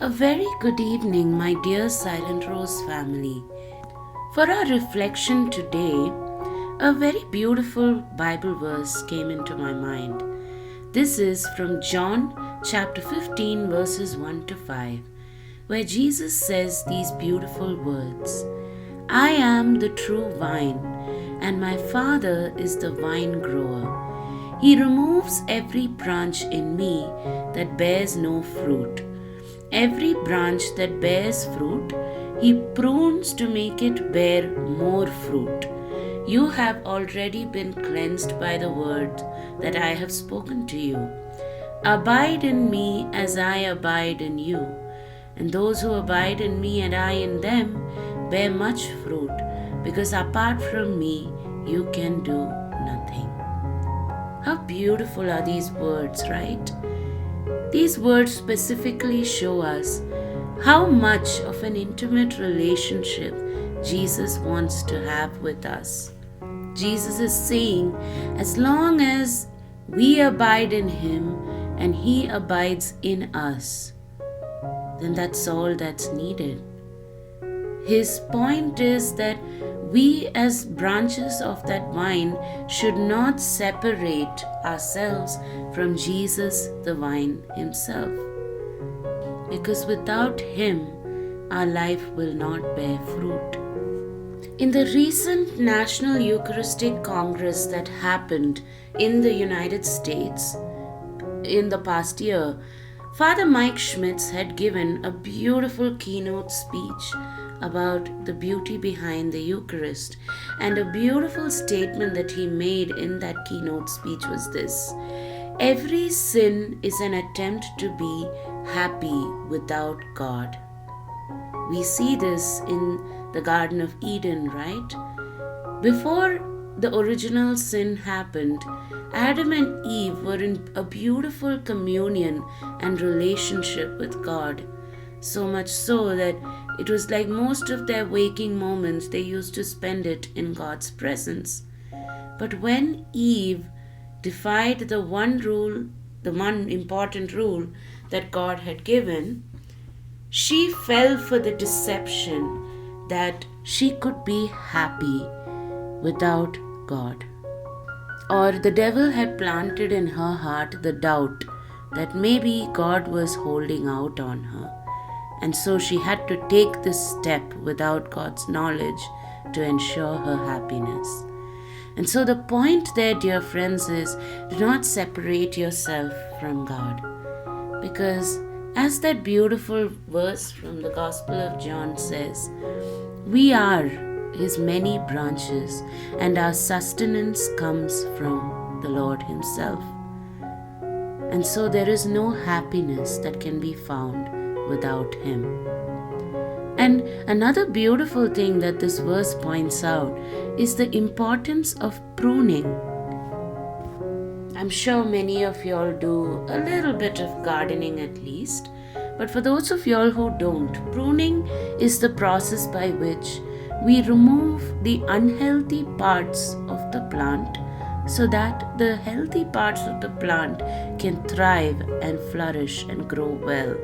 A very good evening, my dear Silent Rose family. For our reflection today, a very beautiful Bible verse came into my mind. This is from John chapter 15, verses 1 to 5, where Jesus says these beautiful words: I am the true vine, and my Father is the vine grower. He removes every branch in me that bears no fruit. Every branch that bears fruit, he prunes to make it bear more fruit. You have already been cleansed by the word that I have spoken to you. Abide in me as I abide in you. And those who abide in me and I in them bear much fruit, because apart from me you can do nothing. How beautiful are these words, right? These words specifically show us how much of an intimate relationship Jesus wants to have with us. Jesus is saying, as long as we abide in Him and He abides in us, then that's all that's needed. His point is that we as branches of that vine should not separate ourselves from Jesus the vine Himself. Because without Him, our life will not bear fruit. In the recent National Eucharistic Congress that happened in the United States in the past year, Father Mike Schmitz had given a beautiful keynote speech about the beauty behind the Eucharist, and a beautiful statement that he made in that keynote speech was this: every sin is an attempt to be happy without God. We see this in the Garden of Eden, right? Before the original sin happened, Adam and Eve were in a beautiful communion and relationship with God. So much so that it was like most of their waking moments they used to spend it in God's presence. But when Eve defied the one important rule that God had given, she fell for the deception that she could be happy without God. Or the devil had planted in her heart the doubt that maybe God was holding out on her. And so she had to take this step without God's knowledge to ensure her happiness. And so the point there, dear friends, is do not separate yourself from God. Because as that beautiful verse from the Gospel of John says, we are His many branches, and our sustenance comes from the Lord Himself. And so there is no happiness that can be found without Him. And another beautiful thing that this verse points out is the importance of pruning. I'm sure many of y'all do a little bit of gardening at least, but for those of y'all who don't, pruning is the process by which we remove the unhealthy parts of the plant so that the healthy parts of the plant can thrive and flourish and grow well.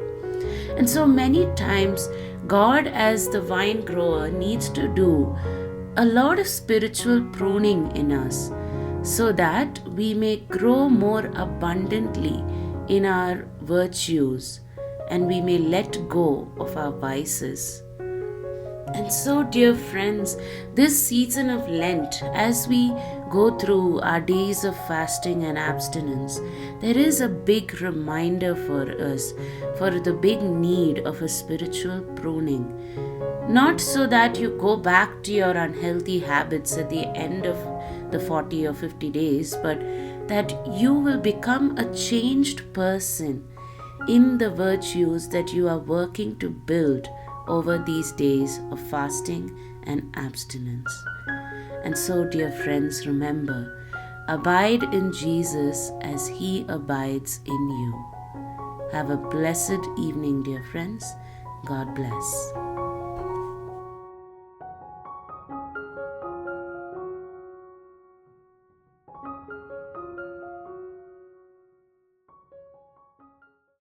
And so many times, God as the vine grower needs to do a lot of spiritual pruning in us so that we may grow more abundantly in our virtues and we may let go of our vices. And so, dear friends, this season of Lent, as we go through our days of fasting and abstinence, there is a big reminder for us for the big need of a spiritual pruning. Not so that you go back to your unhealthy habits at the end of the 40 or 50 days, but that you will become a changed person in the virtues that you are working to build over these days of fasting and abstinence. And so, dear friends, remember, abide in Jesus as He abides in you. Have a blessed evening, dear friends. God bless.